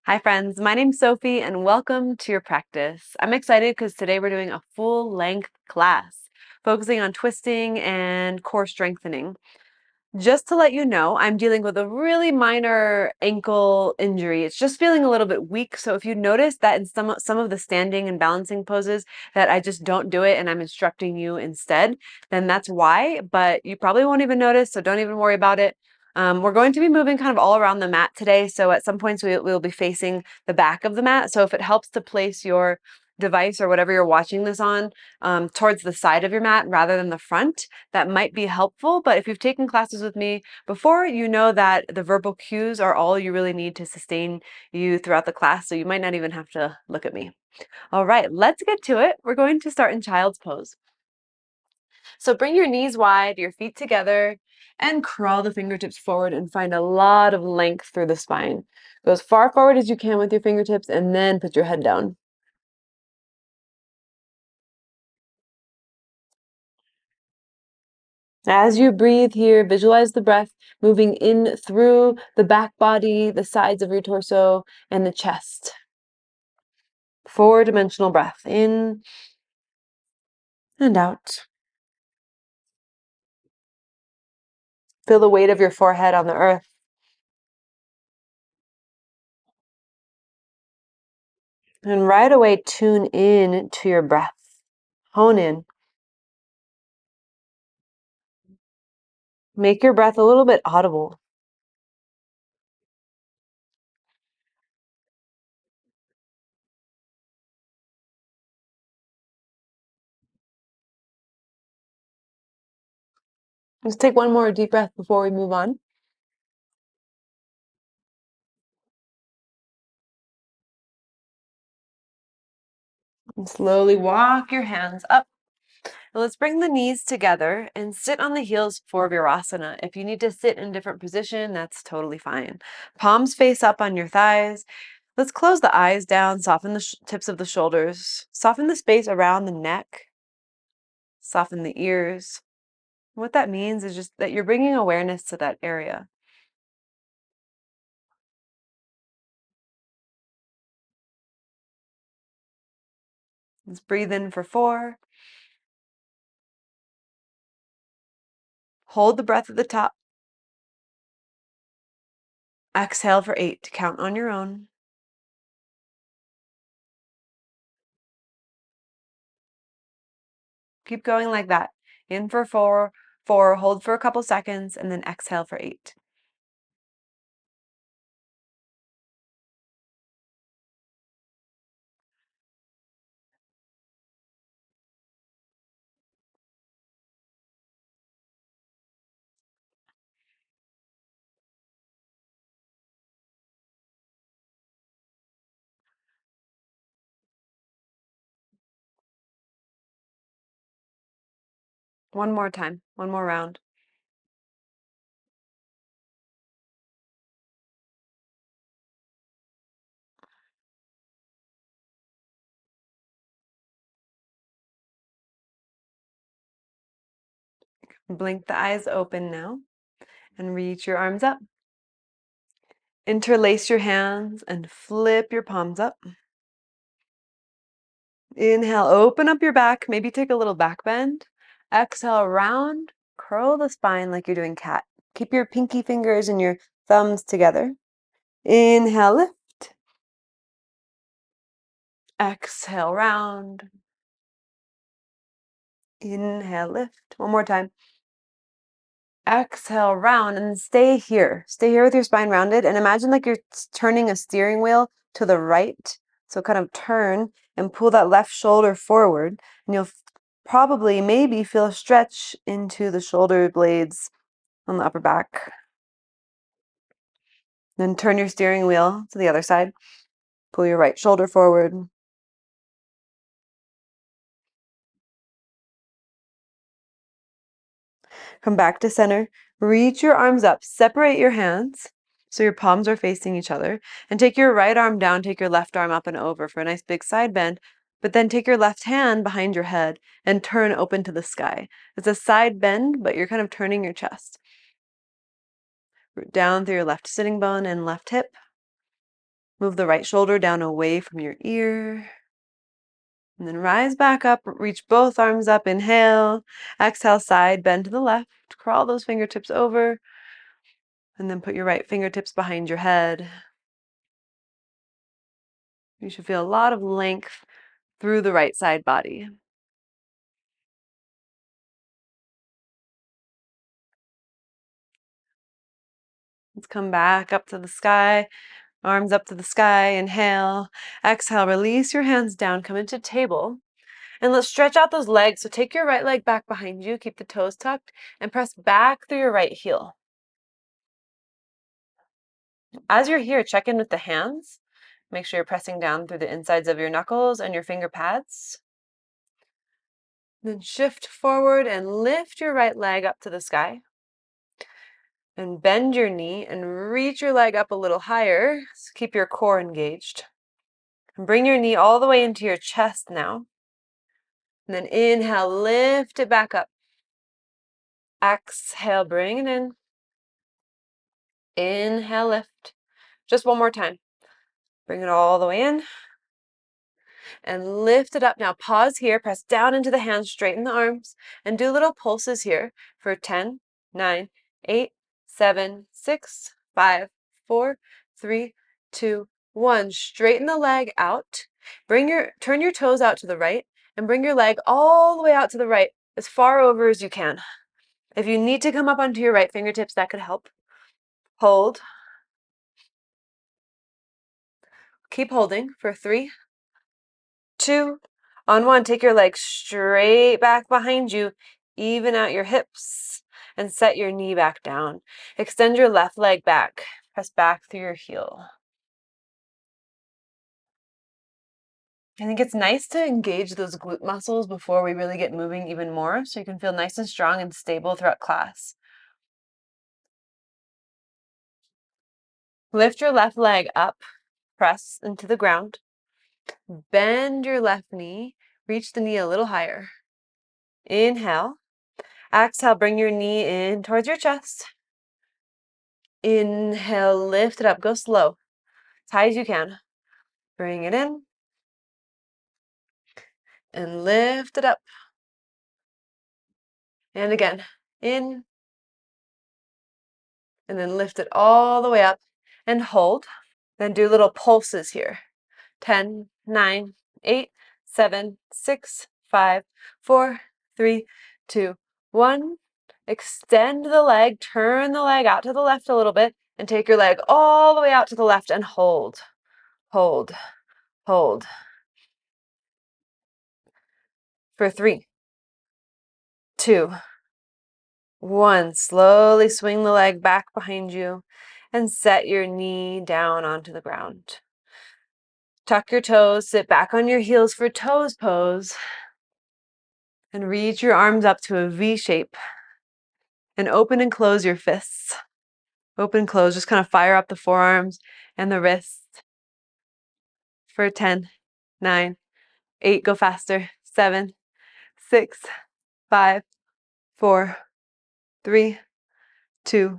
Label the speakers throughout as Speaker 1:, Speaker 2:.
Speaker 1: Hi friends, my name's Sophie and welcome to your practice. I'm excited because today we're doing a full length class focusing on twisting and core strengthening. Just to let you know, I'm dealing with a really minor ankle injury. It's just feeling a little bit weak. So if you notice that in some of the standing and balancing poses that I just don't do it and I'm instructing you instead, then that's why, but you probably won't even notice, so don't even worry about it. We're going to be moving kind of all around the mat today. So at some points we'll be facing the back of the mat. So if it helps to place your device or whatever you're watching this on towards the side of your mat rather than the front, that might be helpful. But if you've taken classes with me before, you know that the verbal cues are all you really need to sustain you throughout the class. So you might not even have to look at me. All right, let's get to it. We're going to start in child's pose. So bring your knees wide, your feet together, and crawl the fingertips forward and find a lot of length through the spine. Go as far forward as you can with your fingertips and then put your head down. As you breathe here, visualize the breath moving in through the back body, the sides of your torso, and the chest. Four-dimensional breath in and out. Feel the weight of your forehead on the earth. And right away, tune in to your breath. Hone in. Make your breath a little bit audible. Let's take one more deep breath before we move on. And slowly walk your hands up. Now let's bring the knees together and sit on the heels for Virasana. If you need to sit in a different position, that's totally fine. Palms face up on your thighs. Let's close the eyes down, soften the tips of the shoulders, soften the space around the neck, soften the ears. What that means is just that you're bringing awareness to that area. Let's breathe in for 4. Hold the breath at the top. Exhale for 8. Count on your own. Keep going like that. In for 4, hold for a couple seconds, and then exhale for 8. One more time, one more round. Blink the eyes open now and reach your arms up. Interlace your hands and flip your palms up. Inhale, open up your back, maybe take a little back bend. Exhale, round, curl the spine like you're doing cat. Keep your pinky fingers and your thumbs together. Inhale, lift. Exhale, round. Inhale, lift. One more time. Exhale, round, and stay here. Stay here with your spine rounded, and imagine like you're turning a steering wheel to the right. So kind of turn and pull that left shoulder forward, and you'll probably maybe feel a stretch into the shoulder blades on the upper back. Then turn your steering wheel to the other side. Pull your right shoulder forward. Come back to center. Reach your arms up. Separate your hands so your palms are facing each other. And take your right arm down. Take your left arm up and over for a nice big side bend. But then take your left hand behind your head and turn open to the sky. It's a side bend, but you're kind of turning your chest. Root down through your left sitting bone and left hip. Move the right shoulder down away from your ear. And then rise back up, reach both arms up, inhale. Exhale, side bend to the left. Crawl those fingertips over. And then put your right fingertips behind your head. You should feel a lot of length through the right side body. Let's come back up to the sky. Arms up to the sky, inhale. Exhale, release your hands down, come into table. And let's stretch out those legs. So take your right leg back behind you, keep the toes tucked, and press back through your right heel. As you're here, check in with the hands. Make sure you're pressing down through the insides of your knuckles and your finger pads. Then shift forward and lift your right leg up to the sky. And bend your knee and reach your leg up a little higher. So keep your core engaged. And bring your knee all the way into your chest now. And then inhale, lift it back up. Exhale, bring it in. Inhale, lift. Just one more time. Bring it all the way in. And lift it up. Now pause here, press down into the hands, straighten the arms, and do little pulses here for 10, 9, 8, 7, 6, 5, 4, 3, 2, 1. Straighten the leg out. Turn your toes out to the right and bring your leg all the way out to the right, as far over as you can. If you need to come up onto your right fingertips, that could help. Hold. Keep holding for 3, 2, on 1. Take your legs straight back behind you, even out your hips, and set your knee back down. Extend your left leg back. Press back through your heel. I think it's nice to engage those glute muscles before we really get moving even more, so you can feel nice and strong and stable throughout class. Lift your left leg up, press into the ground. Bend your left knee, reach the knee a little higher. Inhale. Exhale, bring your knee in towards your chest. Inhale, lift it up, go slow, as high as you can. Bring it in. And lift it up. And again, in. And then lift it all the way up and hold. Then do little pulses here. 10, 9, 8, 7, 6, 5, 4, 3, 2, 1. Extend the leg, turn the leg out to the left a little bit, and take your leg all the way out to the left and hold, hold, hold. For 3, 2, 1. Slowly swing the leg back behind you and set your knee down onto the ground. Tuck your toes, sit back on your heels for toes pose, and reach your arms up to a V shape. And open and close your fists. Open, close, just kind of fire up the forearms and the wrists. For 10, 9, 8, go faster, 7, 6, 5, 4, 3, 2,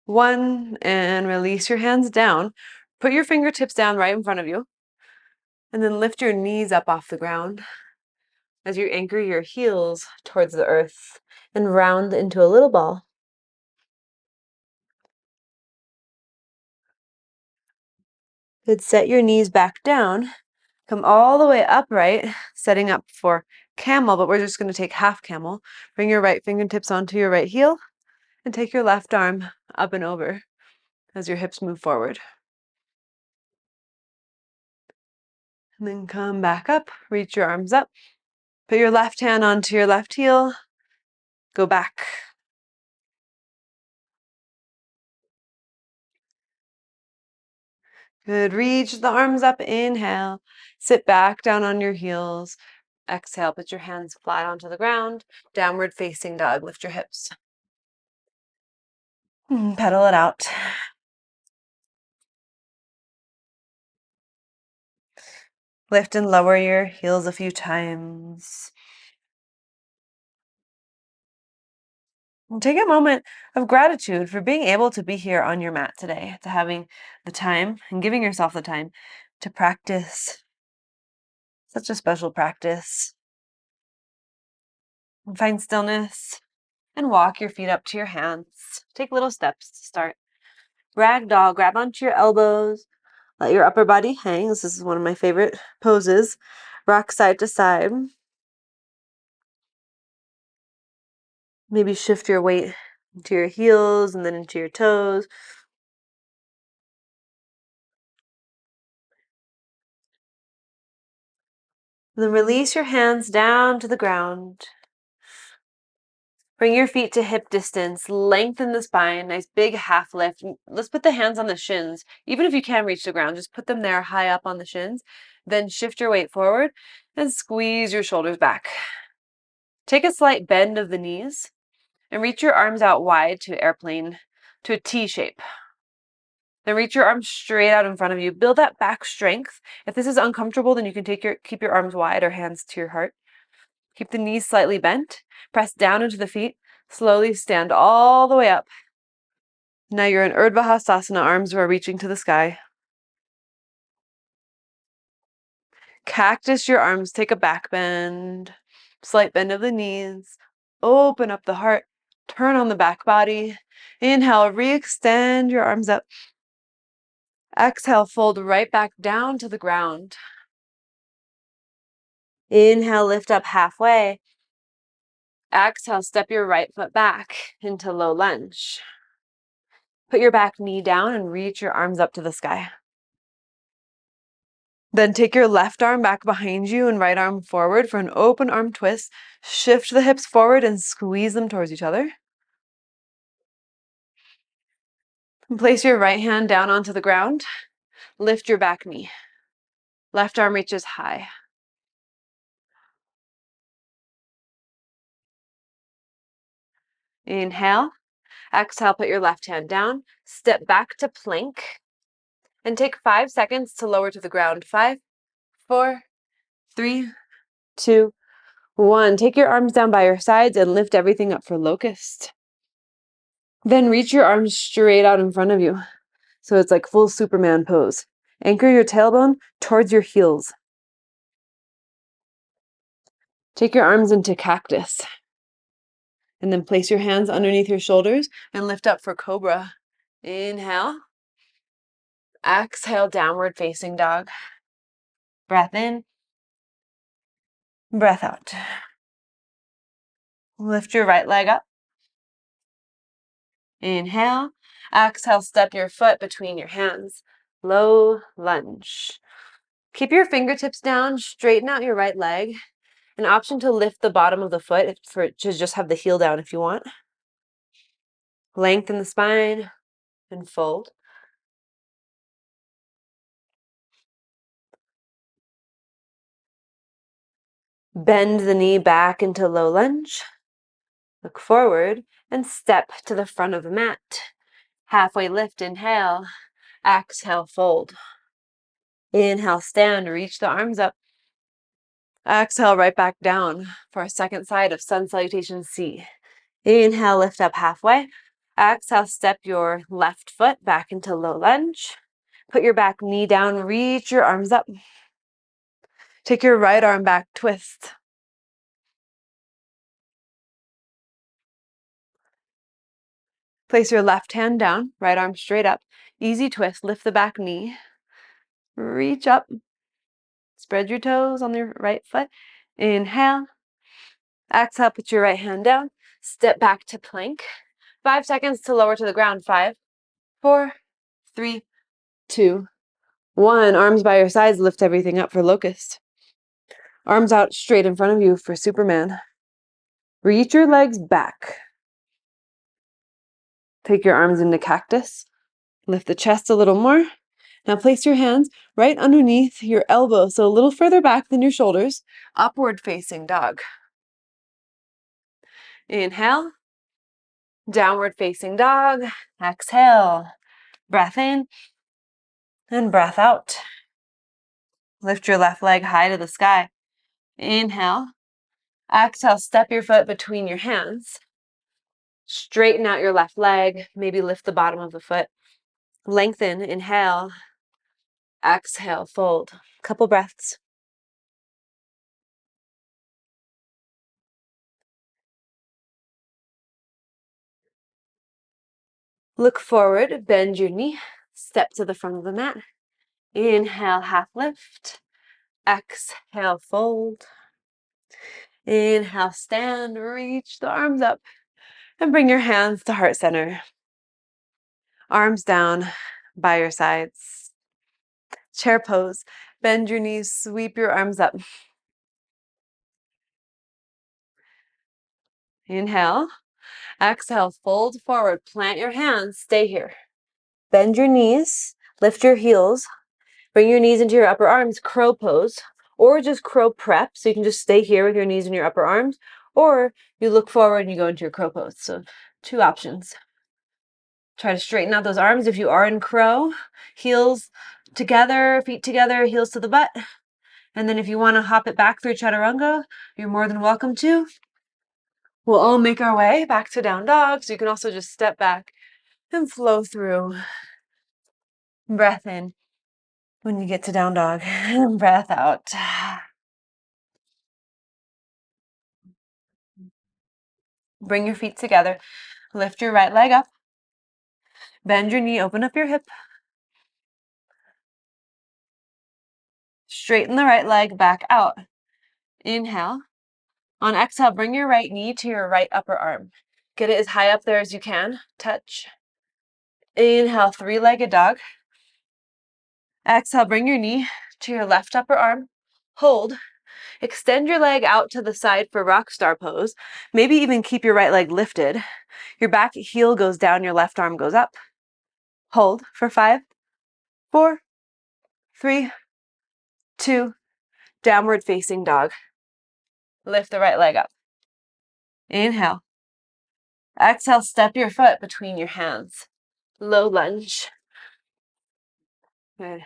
Speaker 1: 1, and release your hands down. Put your fingertips down right in front of you, and then lift your knees up off the ground as you anchor your heels towards the earth and round into a little ball. Good, set your knees back down. Come all the way upright, setting up for camel, but we're just going to take half camel. Bring your right fingertips onto your right heel and take your left arm up and over as your hips move forward. And then come back up, reach your arms up. Put your left hand onto your left heel. Go back. Good, reach the arms up, inhale. Sit back down on your heels. Exhale, put your hands flat onto the ground. Downward facing dog, lift your hips. Pedal it out. Lift and lower your heels a few times. And take a moment of gratitude for being able to be here on your mat today, to having the time and giving yourself the time to practice such a special practice. And find stillness and walk your feet up to your hands. Take little steps to start. Ragdoll, grab onto your elbows. Let your upper body hang. This is one of my favorite poses. Rock side to side. Maybe shift your weight into your heels and then into your toes. Then release your hands down to the ground. Bring your feet to hip distance. Lengthen the spine. Nice big half lift. Let's put the hands on the shins. Even if you can't reach the ground, just put them there high up on the shins. Then shift your weight forward and squeeze your shoulders back. Take a slight bend of the knees and reach your arms out wide to airplane, to a T shape. Then reach your arms straight out in front of you. Build that back strength. If this is uncomfortable, then you can keep your arms wide or hands to your heart. Keep the knees slightly bent. Press down into the feet. Slowly stand all the way up. Now you're in Urdhva Hastasana, arms are reaching to the sky. Cactus your arms, take a back bend. Slight bend of the knees. Open up the heart. Turn on the back body. Inhale, re-extend your arms up. Exhale, fold right back down to the ground. Inhale, lift up halfway. Exhale, step your right foot back into low lunge. Put your back knee down and reach your arms up to the sky. Then take your left arm back behind you and right arm forward for an open arm twist. Shift the hips forward and squeeze them towards each other. And place your right hand down onto the ground. Lift your back knee. Left arm reaches high. Inhale. Exhale, put your left hand down. Step back to plank. And take 5 seconds to lower to the ground. 5, 4, 3, 2, 1. Take your arms down by your sides and lift everything up for locust. Then reach your arms straight out in front of you. So it's like full Superman pose. Anchor your tailbone towards your heels. Take your arms into cactus. And then place your hands underneath your shoulders and lift up for cobra. Inhale. Exhale, downward facing dog. Breath in. Breath out. Lift your right leg up. Inhale. Exhale, step your foot between your hands. Low lunge. Keep your fingertips down, straighten out your right leg. An option to lift the bottom of the foot to just have the heel down if you want. Lengthen the spine and fold. Bend the knee back into low lunge. Look forward and step to the front of the mat. Halfway lift, inhale. Exhale, fold. Inhale, stand, reach the arms up. Exhale, right back down for our second side of Sun Salutation C. Inhale, lift up halfway. Exhale, step your left foot back into low lunge. Put your back knee down, reach your arms up. Take your right arm back, twist. Place your left hand down, right arm straight up. Easy twist, lift the back knee. Reach up. Spread your toes on your right foot. Inhale. Exhale, put your right hand down. Step back to plank. 5 seconds to lower to the ground. 5, 4, 3, 2, 1. Arms by your sides, lift everything up for locust. Arms out straight in front of you for Superman. Reach your legs back. Take your arms into cactus. Lift the chest a little more. Now place your hands right underneath your elbow, so a little further back than your shoulders. Upward facing dog. Inhale. Downward facing dog. Exhale. Breath in and breath out. Lift your left leg high to the sky. Inhale. Exhale, step your foot between your hands. Straighten out your left leg, maybe lift the bottom of the foot. Lengthen, inhale, exhale, fold. Couple breaths. Look forward, bend your knee, step to the front of the mat. Inhale, half lift. Exhale, fold. Inhale, stand, reach the arms up, and bring your hands to heart center. Arms down by your sides. Chair pose. Bend your knees, sweep your arms up. Inhale. Exhale, fold forward, plant your hands, stay here. Bend your knees, lift your heels, bring your knees into your upper arms, crow pose, or just crow prep, so you can just stay here with your knees in your upper arms, or you look forward and you go into your crow pose. So 2 options. Try to straighten out those arms if you are in crow. Heels together, feet together, heels to the butt. And then if you want to hop it back through chaturanga, you're more than welcome to. We'll all make our way back to down dog. So you can also just step back and flow through. Breath in when you get to down dog. Breath out. Bring your feet together. Lift your right leg up. Bend your knee, open up your hip. Straighten the right leg back out. Inhale. On exhale, bring your right knee to your right upper arm. Get it as high up there as you can. Touch. Inhale, 3-legged dog. Exhale, bring your knee to your left upper arm. Hold. Extend your leg out to the side for rock star pose. Maybe even keep your right leg lifted. Your back heel goes down, your left arm goes up. Hold for 5, 4, 3, 2, downward facing dog. Lift the right leg up. Inhale. Exhale, step your foot between your hands. Low lunge. Good.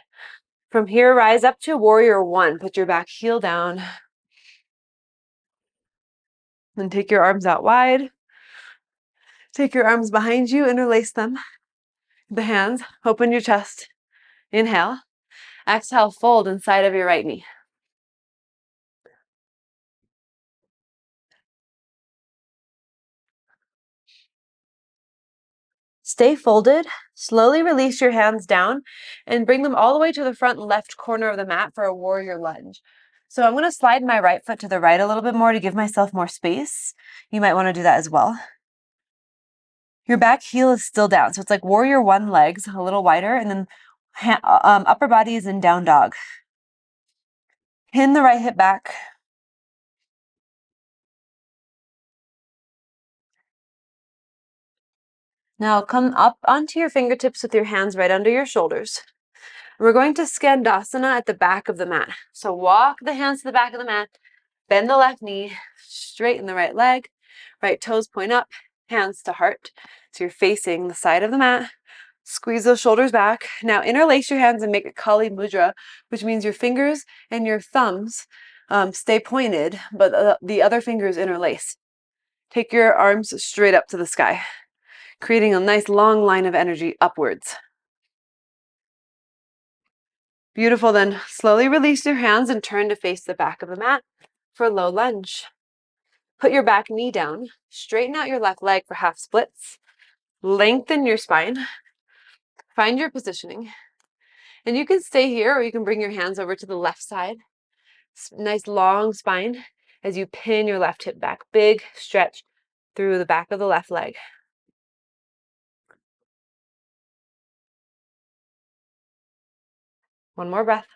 Speaker 1: From here, rise up to warrior 1. Put your back heel down. Then take your arms out wide. Take your arms behind you, interlace them. The hands, open your chest. Inhale. Exhale, fold inside of your right knee. Stay folded. Slowly release your hands down and bring them all the way to the front left corner of the mat for a warrior lunge. So I'm going to slide my right foot to the right a little bit more to give myself more space. You might want to do that as well. Your back heel is still down. So it's like warrior 1 legs, a little wider, and then upper body is in down dog. Pin the right hip back. Now come up onto your fingertips with your hands right under your shoulders. We're going to Skandasana at the back of the mat. So walk the hands to the back of the mat, bend the left knee, straighten the right leg, right toes point up, hands to heart. So you're facing the side of the mat. Squeeze those shoulders back. Now interlace your hands and make a Kali Mudra, which means your fingers and your thumbs stay pointed, but the other fingers interlace. Take your arms straight up to the sky, creating a nice long line of energy upwards. Beautiful. Then slowly release your hands and turn to face the back of the mat for low lunge. Put your back knee down. Straighten out your left leg for half splits. Lengthen your spine. Find your positioning. And you can stay here or you can bring your hands over to the left side. Nice long spine as you pin your left hip back. Big stretch through the back of the left leg. One more breath.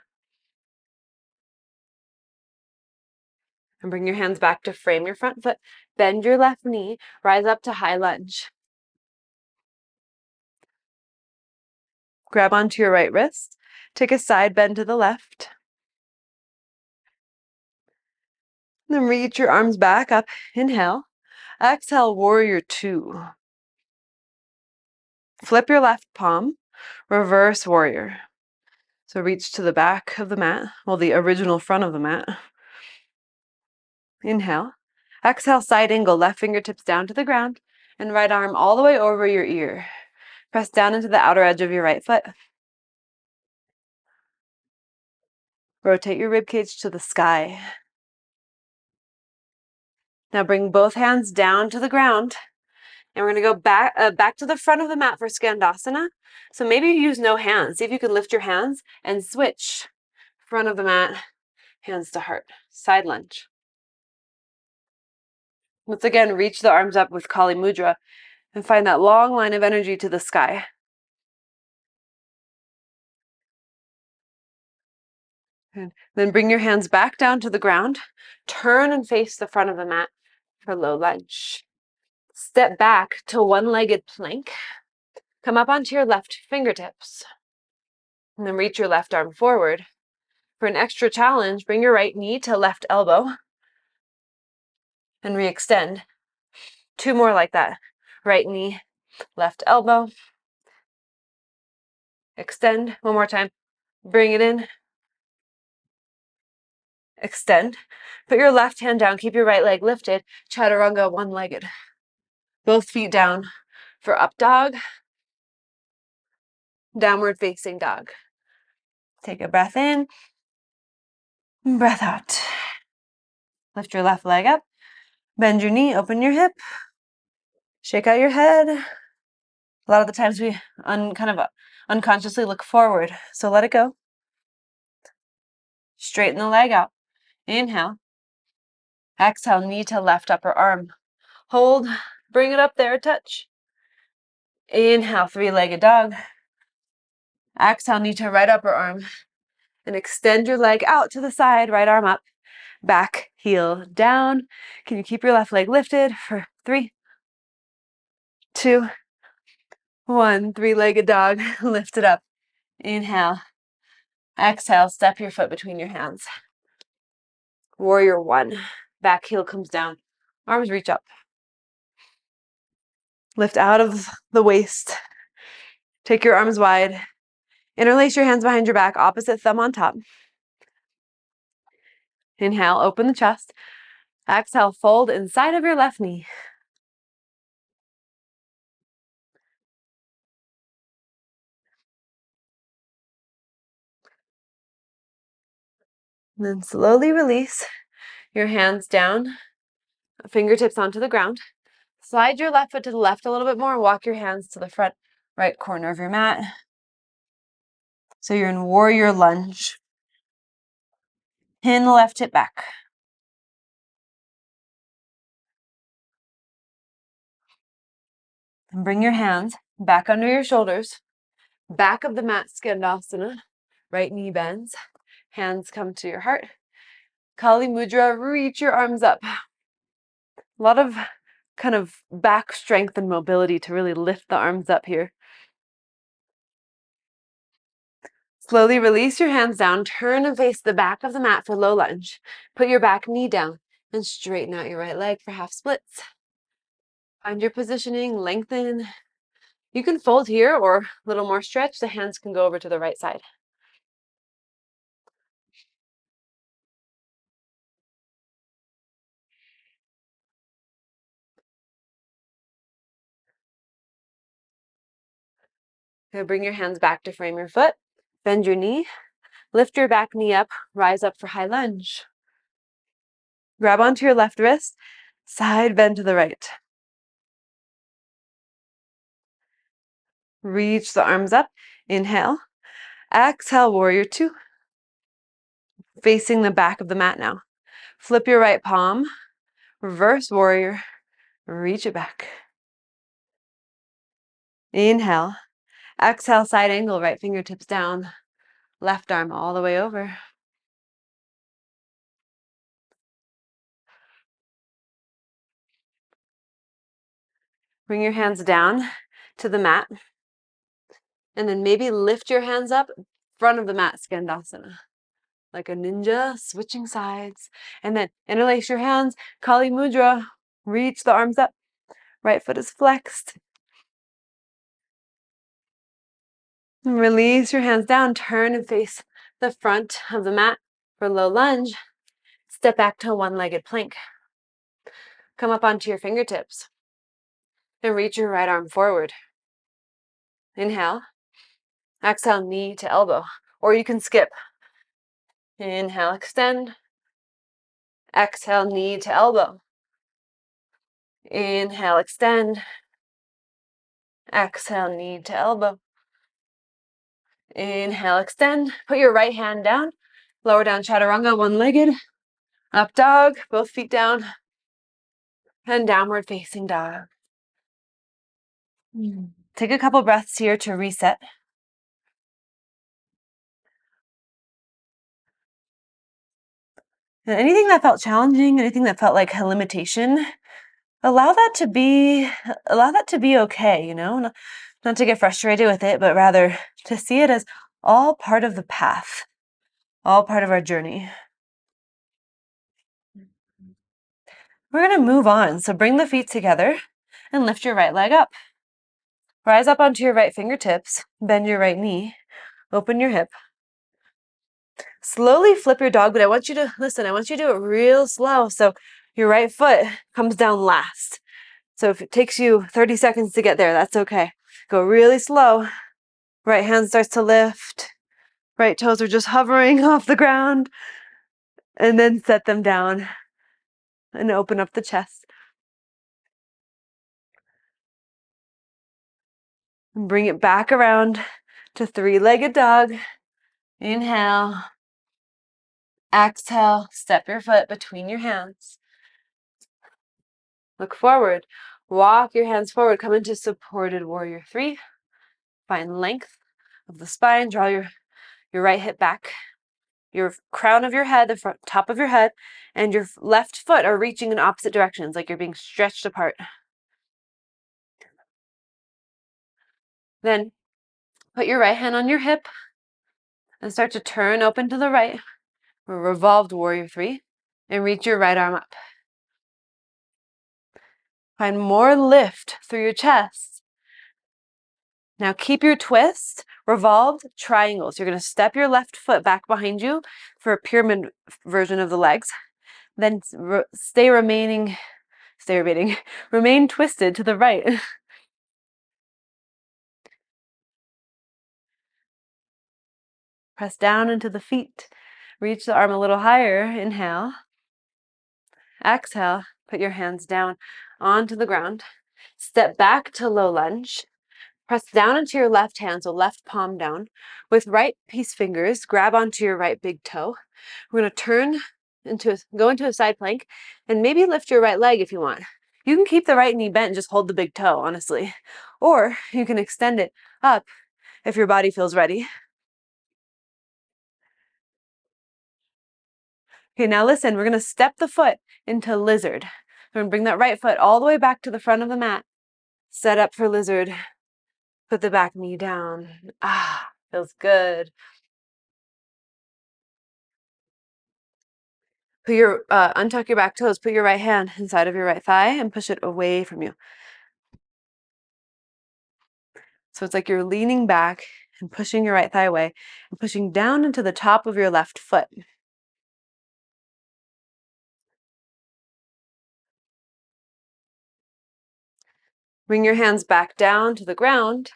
Speaker 1: And bring your hands back to frame your front foot. Bend your left knee. Rise up to high lunge. Grab onto your right wrist. Take a side bend to the left. Then reach your arms back up. Inhale. Exhale, warrior 2. Flip your left palm. Reverse warrior. So reach to the back of the mat, well, the original front of the mat. Inhale. Exhale, side angle, left fingertips down to the ground, and right arm all the way over your ear. Press down into the outer edge of your right foot. Rotate your ribcage to the sky. Now bring both hands down to the ground. And we're going to go back to the front of the mat for Skandasana. So maybe you use no hands. See if you can lift your hands and switch. Front of the mat, hands to heart. Side lunge. Once again, reach the arms up with Kali Mudra and find that long line of energy to the sky. And then bring your hands back down to the ground. Turn and face the front of the mat for low lunge. Step back to one-legged plank. Come up onto your left fingertips. And then reach your left arm forward. For an extra challenge, bring your right knee to left elbow. And re-extend. 2 more like that. Right knee, left elbow. Extend. 1 more time. Bring it in. Extend. Put your left hand down. Keep your right leg lifted. Chaturanga, one-legged. Both feet down for up dog. Downward facing dog. Take a breath in. Breath out. Lift your left leg up. Bend your knee. Open your hip. Shake out your head. A lot of the times we kind of unconsciously look forward. So let it go. Straighten the leg out. Inhale. Exhale, knee to left upper arm. Hold. Bring it up there, touch. Inhale, 3-legged dog. Exhale, knee to right upper arm. And extend your leg out to the side, right arm up. Back, heel down. Can you keep your left leg lifted for 3, 2, 1. 3-legged dog. Lift it up. Inhale. Exhale, step your foot between your hands. Warrior 1. Back heel comes down. Arms reach up. Lift out of the waist. Take your arms wide. Interlace your hands behind your back, opposite thumb on top. Inhale, open the chest. Exhale, fold inside of your left knee. And then slowly release your hands down, fingertips onto the ground. Slide your left foot to the left a little bit more. Walk your hands to the front right corner of your mat. So you're in warrior lunge. Pin the left hip back. And bring your hands back under your shoulders. Back of the mat, Skandasana. Right knee bends. Hands come to your heart. Kali Mudra, reach your arms up. A lot of kind of back strength and mobility to really lift the arms up here. Slowly release your hands down. Turn and face the back of the mat for low lunge. Put your back knee down and straighten out your right leg for half splits. Find your positioning, lengthen. You can fold here or a little more stretch. The hands can go over to the right side. Okay, bring your hands back to frame your foot. Bend your knee. Lift your back knee up. Rise up for high lunge. Grab onto your left wrist. Side bend to the right. Reach the arms up. Inhale. Exhale, warrior 2. Facing the back of the mat now. Flip your right palm. Reverse warrior. Reach it back. Inhale. Exhale, side angle, right fingertips down. Left arm all the way over. Bring your hands down to the mat. And then maybe lift your hands up, front of the mat, Skandasana. Like a ninja, switching sides. And then interlace your hands, Kali Mudra. Reach the arms up. Right foot is flexed. Release your hands down. Turn and face the front of the mat for low lunge. Step back to one-legged plank. Come up onto your fingertips. And reach your right arm forward. Inhale. Exhale, knee to elbow. Or you can skip. Inhale, extend. Exhale, knee to elbow. Inhale, extend. Exhale, knee to elbow. Inhale, extend. Put your right hand down. Lower down chaturanga, one-legged. Up dog, both feet down. And downward facing dog. Take a couple breaths here to reset. And anything that felt challenging, anything that felt like a limitation, allow that to be okay, you know? Not to get frustrated with it, but rather to see it as all part of the path, all part of our journey. We're going to move on. So bring the feet together and lift your right leg up. Rise up onto your right fingertips, bend your right knee, open your hip. Slowly flip your dog, but I want you to do it real slow. So your right foot comes down last. So if it takes you 30 seconds to get there, that's okay. Go really slow. Right hand starts to lift. Right toes are just hovering off the ground. And then set them down and open up the chest. And bring it back around to three-legged dog. Inhale. Exhale. Step your foot between your hands. Look forward. Walk your hands forward. Come into supported warrior 3. Find length of the spine. Draw your right hip back. Your crown of your head, the front, top of your head, and your left foot are reaching in opposite directions, like you're being stretched apart. Then put your right hand on your hip and start to turn open to the right. Revolved warrior 3. And reach your right arm up. Find more lift through your chest. Now keep your twist, revolved triangles. You're going to step your left foot back behind you for a pyramid version of the legs. Then remain twisted to the right. Press down into the feet. Reach the arm a little higher. Inhale. Exhale. Put your hands down onto the ground. Step back to low lunge. Press down into your left hand, so left palm down. With right peace fingers, grab onto your right big toe. We're going to go into a side plank and maybe lift your right leg if you want. You can keep the right knee bent and just hold the big toe, honestly. Or you can extend it up if your body feels ready. Okay, now listen, we're going to step the foot into lizard. We're going to bring that right foot all the way back to the front of the mat. Set up for lizard. Put the back knee down. Feels good. Untuck your back toes. Put your right hand inside of your right thigh and push it away from you. So it's like you're leaning back and pushing your right thigh away and pushing down into the top of your left foot. Bring your hands back down to the ground.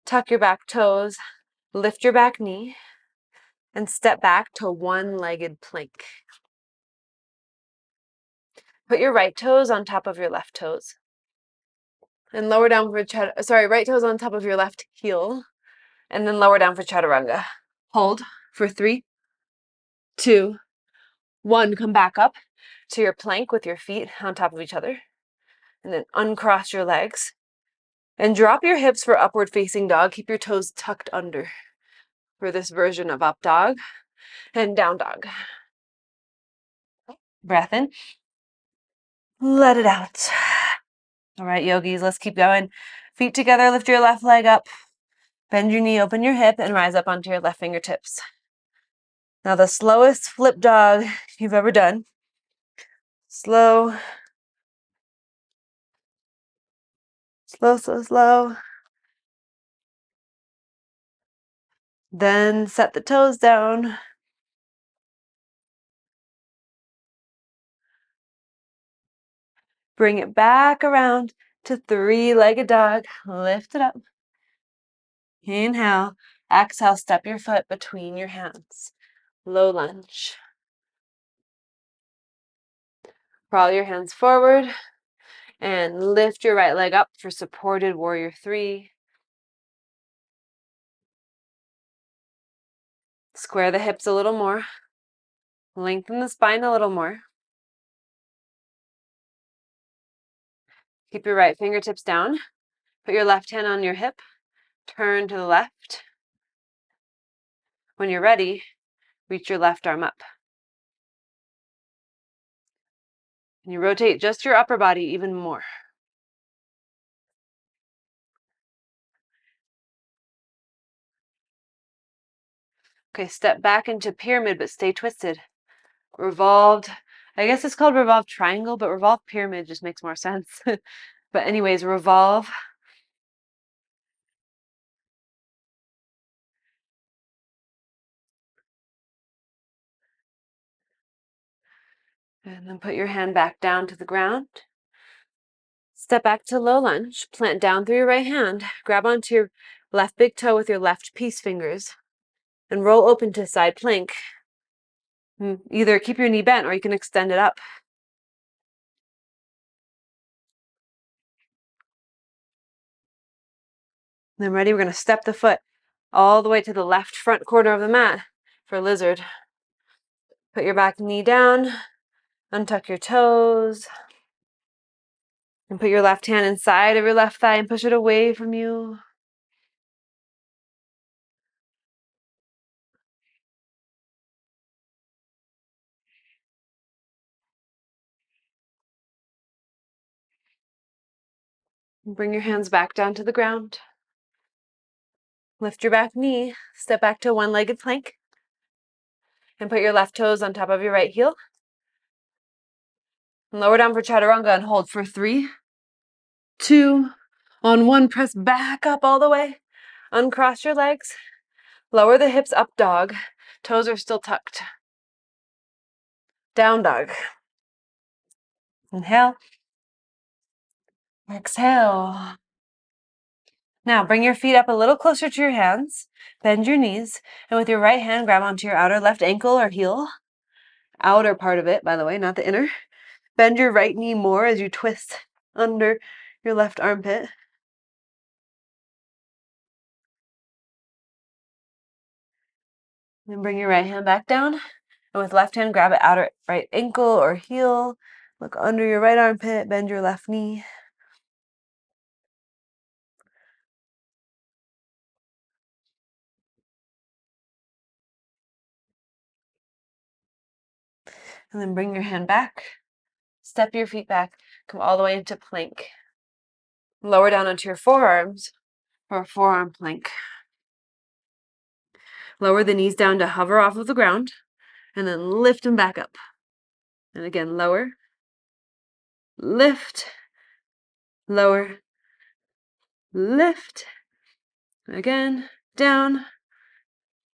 Speaker 1: Tuck your back toes. Lift your back knee and step back to one-legged plank. Put your right toes on top of your left toes. And lower down for right toes on top of your left heel. And then lower down for chaturanga. Hold for 3, 2, 1. Come back up to your plank with your feet on top of each other. And then uncross your legs. And drop your hips for upward facing dog. Keep your toes tucked under for this version of up dog and down dog. Breath in. Let it out. All right, yogis, let's keep going. Feet together, lift your left leg up. Bend your knee, open your hip, and rise up onto your left fingertips. Now the slowest flip dog you've ever done. Slow. Slow, slow, slow. Then set the toes down. Bring it back around to three-legged dog. Lift it up. Inhale. Exhale, step your foot between your hands. Low lunge. Crawl your hands forward and lift your right leg up for supported warrior three. Square the hips a little more. Lengthen the spine a little more. Keep your right fingertips down. Put your left hand on your hip. Turn to the left. When you're ready, reach your left arm up. And you rotate just your upper body even more. Okay, step back into pyramid, but stay twisted. Revolved, I guess it's called revolved triangle, but revolved pyramid just makes more sense. But anyways, revolve. And then put your hand back down to the ground. Step back to low lunge. Plant down through your right hand. Grab onto your left big toe with your left peace fingers. And roll open to side plank. Either keep your knee bent or you can extend it up. Then ready, we're going to step the foot all the way to the left front corner of the mat for lizard. Put your back knee down, untuck your toes, and put your left hand inside of your left thigh and push it away from you. And bring your hands back down to the ground. Lift your back knee, step back to one-legged plank, and put your left toes on top of your right heel. And lower down for chaturanga and hold for 3, 2, on 1, press back up all the way. Uncross your legs. Lower the hips, up dog. Toes are still tucked. Down dog. Inhale. Exhale. Now bring your feet up a little closer to your hands. Bend your knees. And with your right hand, grab onto your outer left ankle or heel. Outer part of it, by the way, not the inner. Bend your right knee more as you twist under your left armpit. Then bring your right hand back down. And with left hand, grab it outer right ankle or heel. Look under your right armpit. Bend your left knee. And then bring your hand back. Step your feet back. Come all the way into plank. Lower down onto your forearms for a forearm plank. Lower the knees down to hover off of the ground. And then lift them back up. And again, lower. Lift. Lower. Lift. Again, down.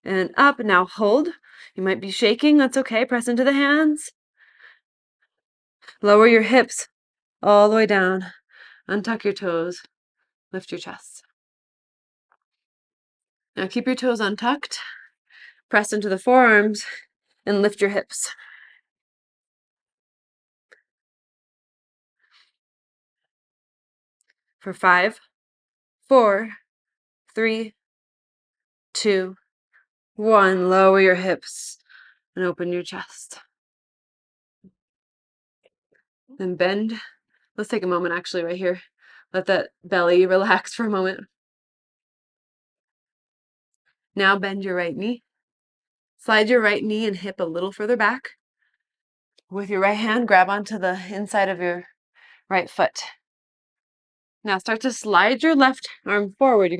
Speaker 1: And up. Now hold. You might be shaking. That's okay. Press into the hands. Lower your hips all the way down. Untuck your toes. Lift your chest. Now keep your toes untucked. Press into the forearms and lift your hips. For 5, 4, 3, 2, 1. Lower your hips and open your chest. Then bend. Let's take a moment actually right here. Let that belly relax for a moment. Now bend your right knee. Slide your right knee and hip a little further back. With your right hand, grab onto the inside of your right foot. Now start to slide your left arm forward.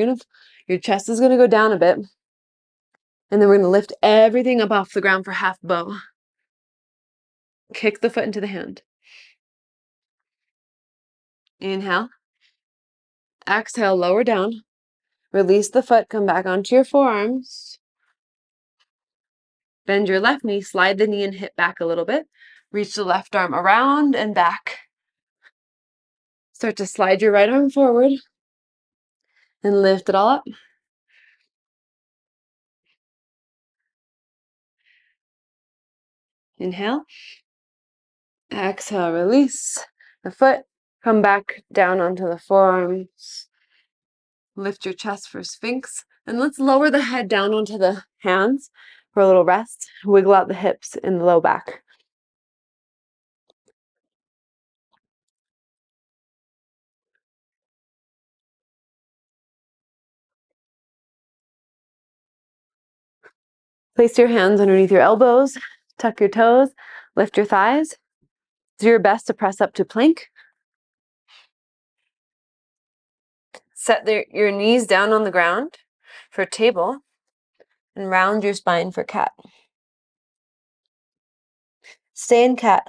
Speaker 1: Your chest is gonna go down a bit. And then we're gonna lift everything up off the ground for half bow. Kick the foot into the hand. Inhale. Exhale, lower down. Release the foot, come back onto your forearms. Bend your left knee, slide the knee and hip back a little bit. Reach the left arm around and back. Start to slide your right arm forward and lift it all up. Inhale. Exhale, release the foot. Come back down onto the forearms. Lift your chest for Sphinx. And let's lower the head down onto the hands for a little rest. Wiggle out the hips in the low back. Place your hands underneath your elbows. Tuck your toes. Lift your thighs. Do your best to press up to plank. Set your knees down on the ground for table and round your spine for cat. Stay in cat.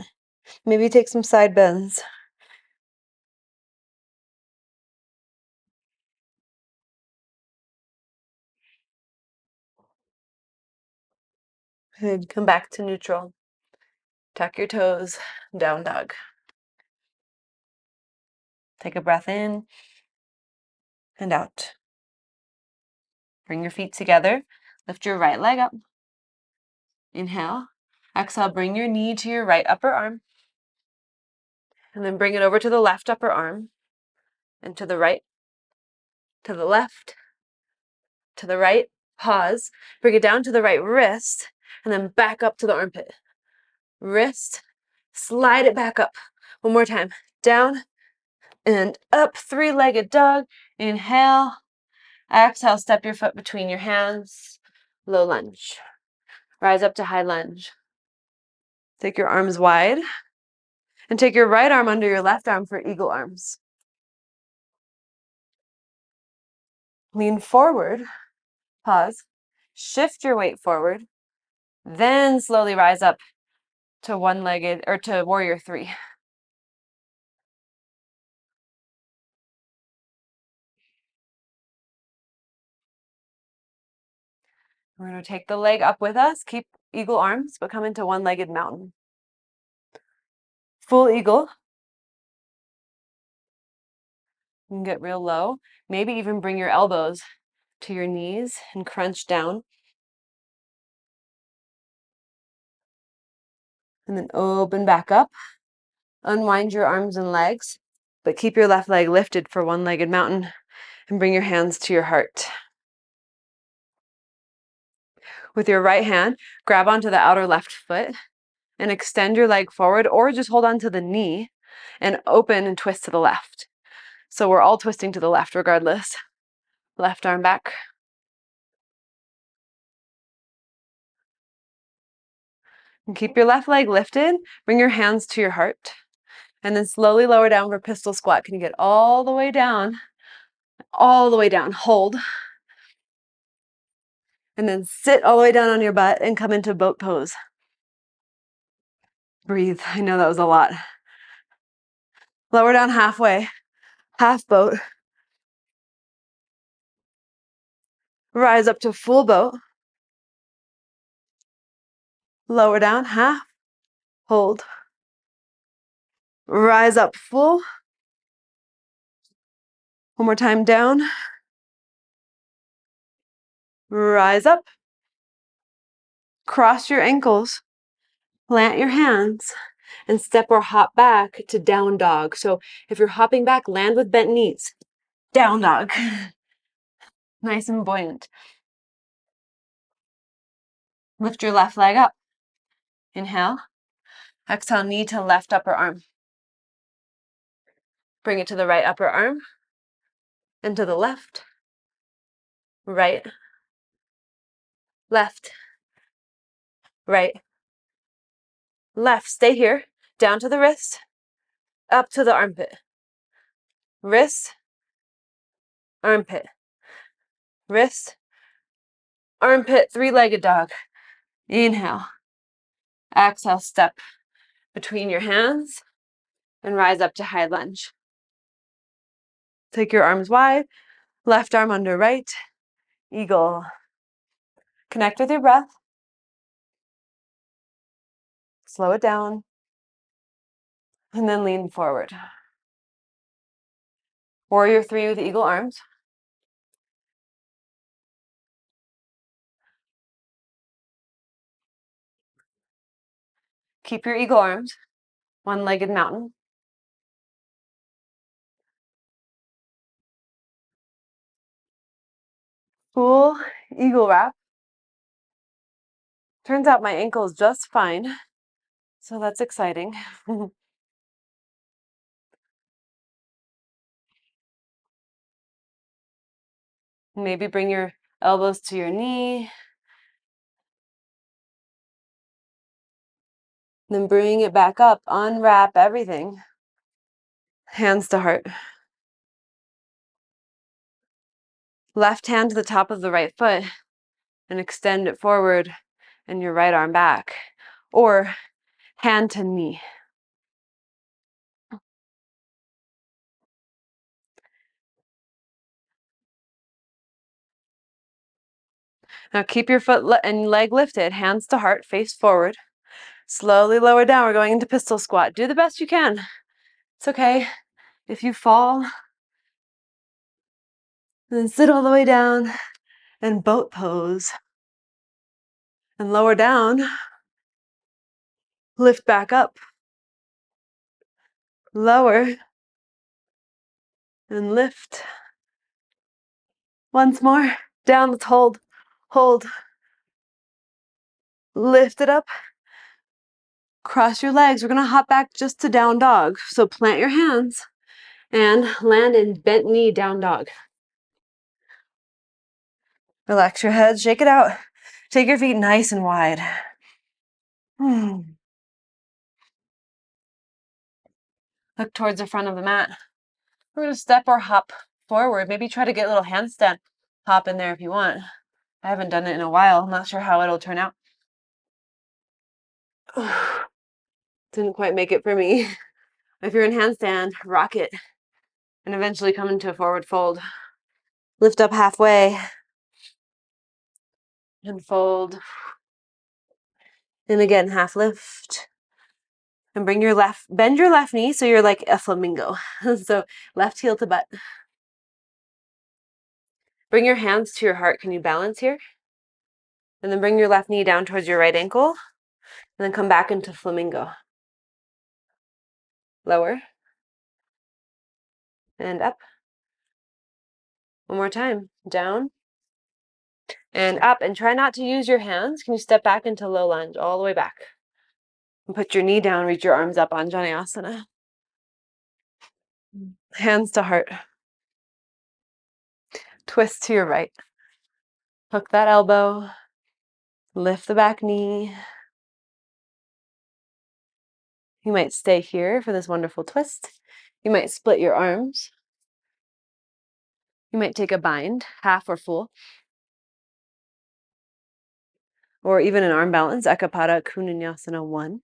Speaker 1: Maybe take some side bends. Good. Come back to neutral. Tuck your toes. Down dog. Take a breath in and out. Bring your feet together. Lift your right leg up. Inhale. Exhale, bring your knee to your right upper arm. And then bring it over to the left upper arm. And to the right. To the left. To the right. Pause. Bring it down to the right wrist. And then back up to the armpit. Wrist. Slide it back up. One more time. Down and up. Three-legged dog. Inhale. Exhale, step your foot between your hands. Low lunge. Rise up to high lunge. Take your arms wide. And take your right arm under your left arm for eagle arms. Lean forward. Pause. Shift your weight forward. Then slowly rise up to one-legged or to warrior three. We're going to take the leg up with us. Keep eagle arms, but come into one-legged mountain. Full eagle. You can get real low. Maybe even bring your elbows to your knees and crunch down. And then open back up. Unwind your arms and legs, but keep your left leg lifted for one-legged mountain and bring your hands to your heart. With your right hand, grab onto the outer left foot and extend your leg forward, or just hold on to the knee and open and twist to the left. So we're all twisting to the left regardless. Left arm back. And keep your left leg lifted. Bring your hands to your heart. And then slowly lower down for pistol squat. Can you get all the way down? All the way down. Hold. And then sit all the way down on your butt and come into boat pose. Breathe. I know that was a lot. Lower down halfway. Half boat. Rise up to full boat. Lower down half. Hold. Rise up full. One more time down. Rise up. Cross your ankles. Plant your hands and step or hop back to down dog. So if you're hopping back, land with bent knees. Down dog. Nice and buoyant. Lift your left leg up. Inhale. Exhale, knee to left upper arm. Bring it to the right upper arm and to the left. Right. Left. Right. Left. Stay here. Down to the wrist. Up to the armpit. Wrist. Armpit. Wrist. Armpit. Three-legged dog. Inhale. Exhale, step between your hands and rise up to high lunge. Take your arms wide. Left arm under right. Eagle. Connect with your breath. Slow it down. And then lean forward. Warrior 3 with eagle arms. Keep your eagle arms. One-legged mountain. Full eagle wrap. Turns out my ankle is just fine, so that's exciting. Maybe bring your elbows to your knee. Then bring it back up. Unwrap everything. Hands to heart. Left hand to the top of the right foot and extend it forward and your right arm back. Or hand to knee. Now keep your foot and leg lifted, hands to heart, face forward. Slowly lower down. We're going into pistol squat. Do the best you can. It's okay if you fall. Then sit all the way down and boat pose. And lower down. Lift back up. Lower and lift. Once more. Down, let's hold. Hold. Lift it up. Cross your legs. We're going to hop back just to down dog. So plant your hands and land in bent knee down dog. Relax your head. Shake it out. Take your feet nice and wide. Look towards the front of the mat. We're going to step or hop forward. Maybe try to get a little handstand hop in there if you want. I haven't done it in a while. I'm not sure how it'll turn out. Didn't quite make it for me. If you're in handstand, rock it and eventually come into a forward fold. Lift up halfway and fold. And again, half lift. And bend your left knee so you're like a flamingo. So left heel to butt. Bring your hands to your heart. Can you balance here? And then bring your left knee down towards your right ankle. And then come back into flamingo. Lower. And up. One more time. Down. And up. And try not to use your hands. Can you step back into low lunge all the way back? And put your knee down. Reach your arms up on Vinyasa. Hands to heart. Twist to your right. Hook that elbow. Lift the back knee. You might stay here for this wonderful twist. You might split your arms. You might take a bind, half or full. Or even an arm balance, Ekapada Kunanyasana 1.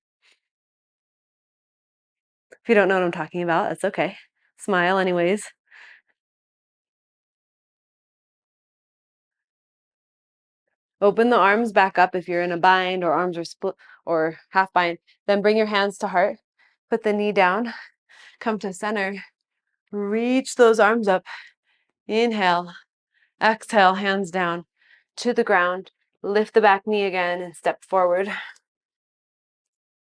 Speaker 1: If you don't know what I'm talking about, that's okay. Smile anyways. Open the arms back up if you're in a bind or arms are split or half bind. Then bring your hands to heart. Put the knee down. Come to center. Reach those arms up. Inhale. Exhale, hands down to the ground. Lift the back knee again and step forward.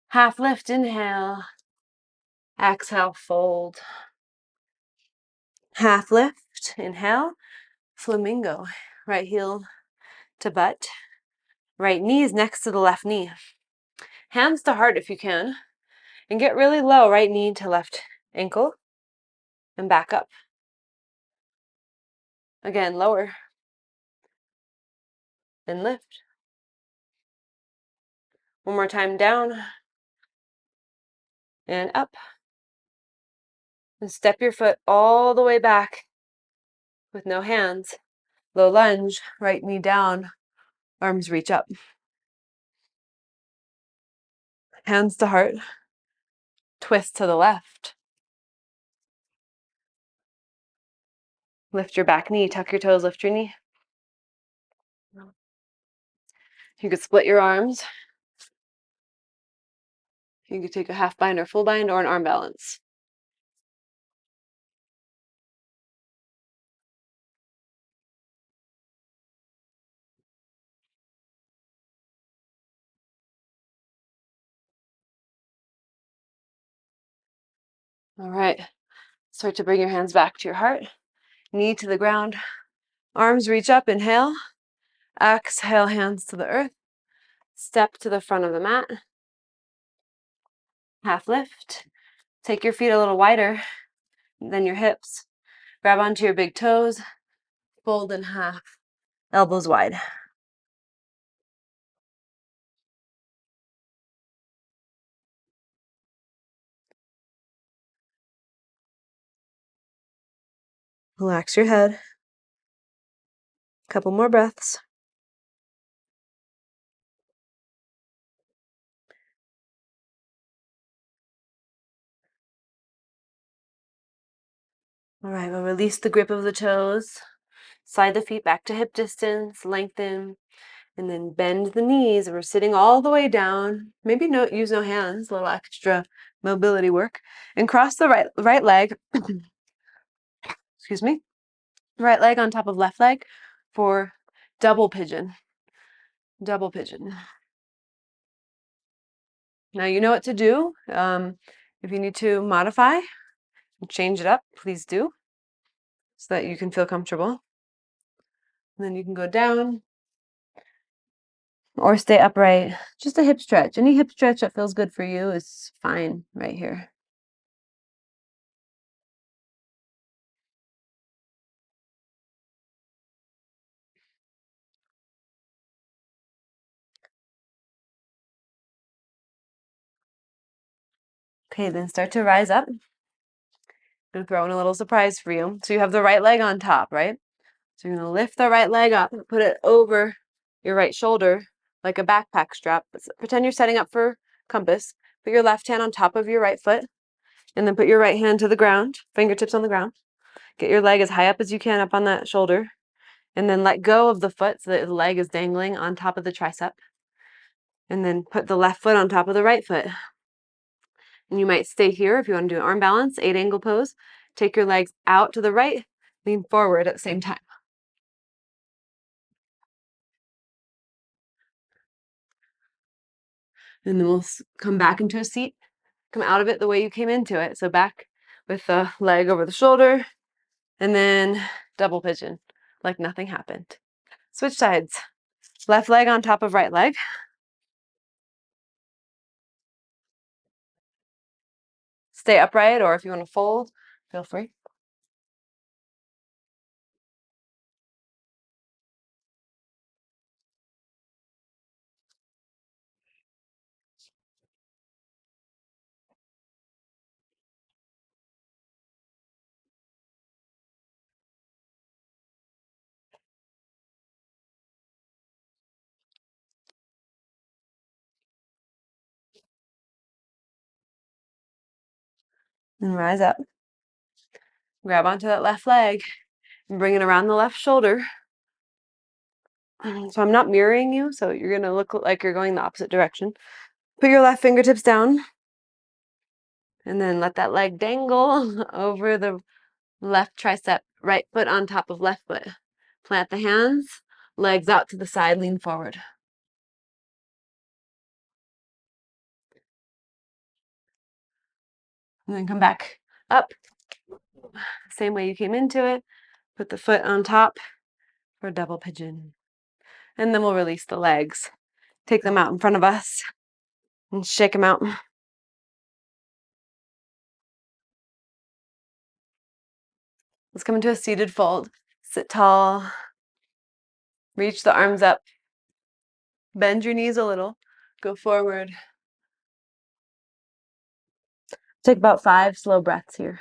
Speaker 1: Half lift, inhale. Exhale, fold. Half lift, inhale. Flamingo. Right heel to butt. Right knee is next to the left knee. Hands to heart if you can. And get really low, right knee to left ankle. And back up. Again, lower. And lift. One more time, down. And up. And step your foot all the way back with no hands. Low lunge, right knee down, arms reach up. Hands to heart. Twist to the left. Lift your back knee, tuck your toes, lift your knee. You could split your arms. You could take a half bind or full bind or an arm balance. All right. Start to bring your hands back to your heart. Knee to the ground. Arms reach up. Inhale. Exhale, hands to the earth. Step to the front of the mat. Half lift. Take your feet a little wider than your hips. Grab onto your big toes. Fold in half. Elbows wide. Relax your head. Couple more breaths. All right, we'll release the grip of the toes. Slide the feet back to hip distance, lengthen, and then bend the knees. We're sitting all the way down. Maybe use no hands, a little extra mobility work. And cross the right leg, excuse me, right leg on top of left leg for double pigeon. Double pigeon. Now you know what to do. If you need to modify, change it up, please do, so that you can feel comfortable. And then you can go down or stay upright. Just a hip stretch. Any hip stretch that feels good for you is fine right here. Okay, then start to rise up. I'm going to throw in a little surprise for you. So you have the right leg on top, right? So you're going to lift the right leg up and put it over your right shoulder like a backpack strap. Pretend you're setting up for compass. Put your left hand on top of your right foot, and then put your right hand to the ground, fingertips on the ground. Get your leg as high up as you can up on that shoulder, and then let go of the foot so that the leg is dangling on top of the tricep. And then put the left foot on top of the right foot. And you might stay here if you want to do an arm balance, 8-angle pose. Take your legs out to the right, lean forward at the same time. And then we'll come back into a seat. Come out of it the way you came into it. So back with the leg over the shoulder, and then double pigeon, like nothing happened. Switch sides. Left leg on top of right leg. Stay upright, or if you want to fold, feel free. And rise up. Grab onto that left leg and bring it around the left shoulder. So I'm not mirroring you, so you're going to look like you're going the opposite direction. Put your left fingertips down, and then let that leg dangle over the left tricep, right foot on top of left foot. Plant the hands, legs out to the side, lean forward. And then come back up, same way you came into it. Put the foot on top for a double pigeon. And then we'll release the legs. Take them out in front of us and shake them out. Let's come into a seated fold. Sit tall. Reach the arms up. Bend your knees a little. Go forward. Take about 5 slow breaths here.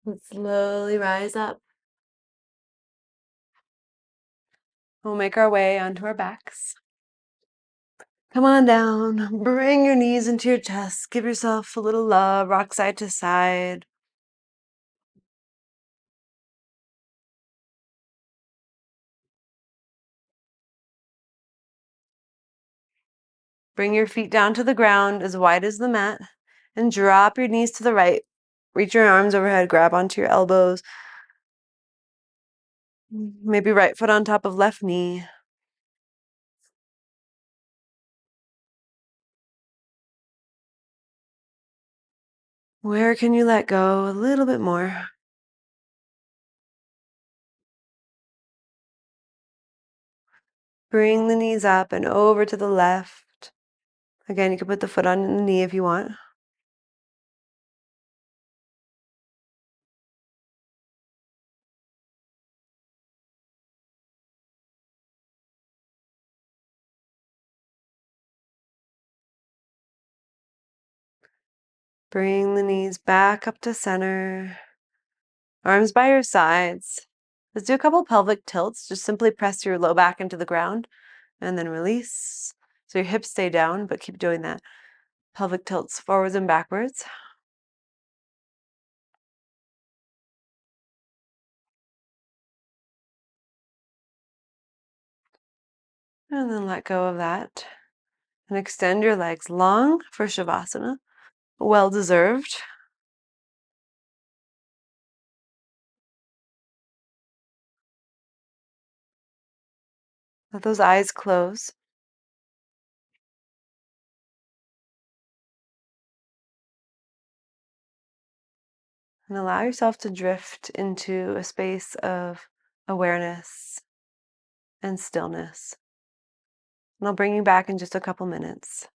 Speaker 1: Let's slowly rise up. We'll make our way onto our backs. Come on down. Bring your knees into your chest. Give yourself a little love. Rock side to side. Bring your feet down to the ground as wide as the mat and drop your knees to the right. Reach your arms overhead, grab onto your elbows. Maybe right foot on top of left knee. Where can you let go a little bit more? Bring the knees up and over to the left. Again, you can put the foot on the knee if you want. Bring the knees back up to center. Arms by your sides. Let's do a couple pelvic tilts. Just simply press your low back into the ground and then release. So your hips stay down, but keep doing that. Pelvic tilts forwards and backwards. And then let go of that. And extend your legs long for Savasana. Well deserved. Let those eyes close. And allow yourself to drift into a space of awareness and stillness. And I'll bring you back in just a couple minutes.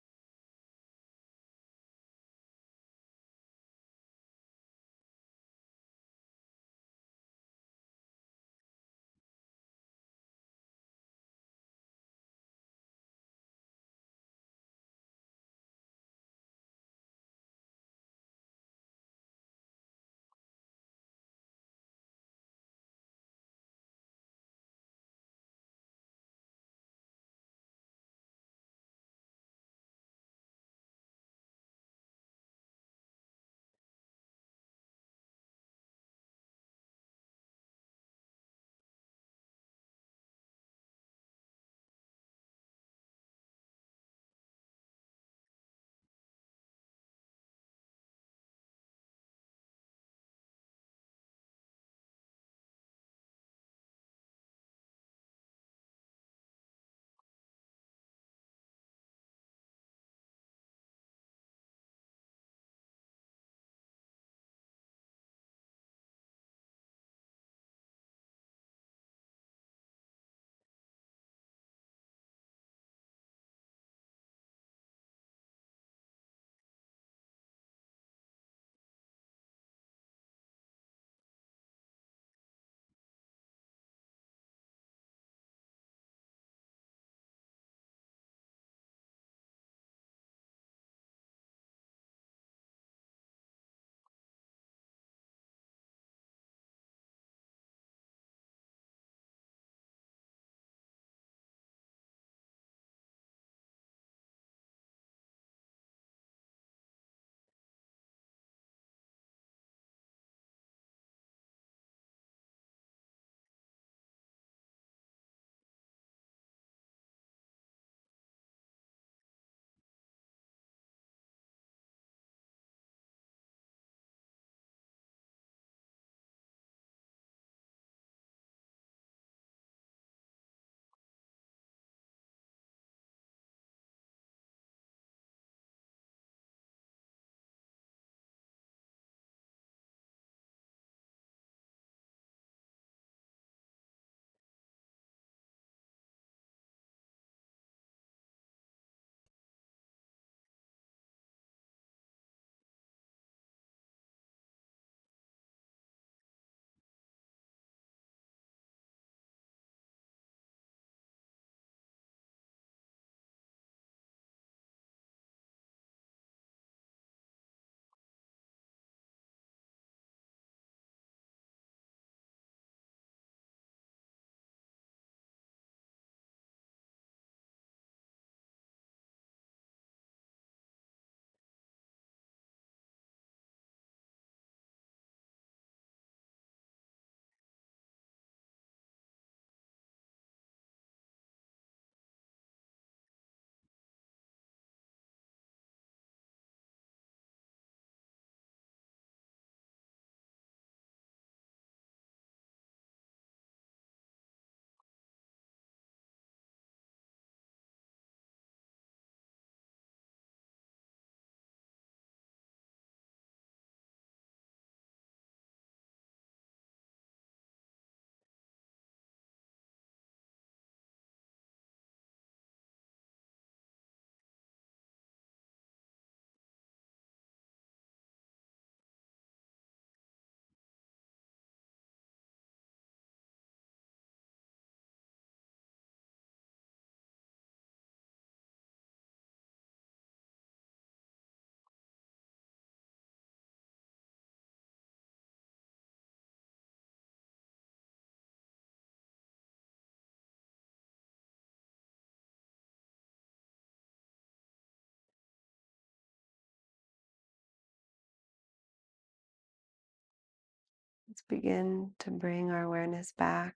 Speaker 1: Begin to bring our awareness back.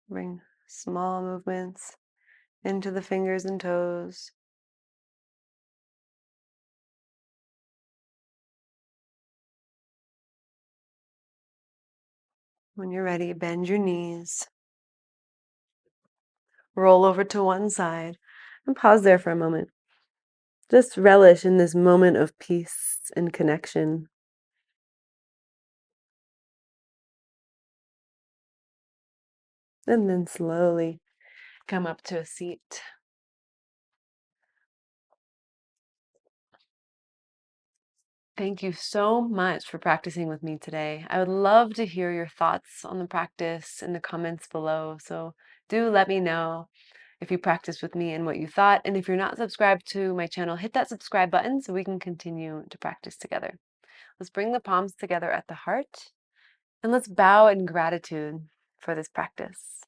Speaker 1: Bring small movements into the fingers and toes. When you're ready, bend your knees, roll over to one side, and pause there for a moment. Just relish in this moment of peace and connection. And then slowly come up to a seat. Thank you so much for practicing with me today. I would love to hear your thoughts on the practice in the comments below. So do let me know if you practiced with me and what you thought. And if you're not subscribed to my channel, hit that subscribe button so we can continue to practice together. Let's bring the palms together at the heart and let's bow in gratitude for this practice.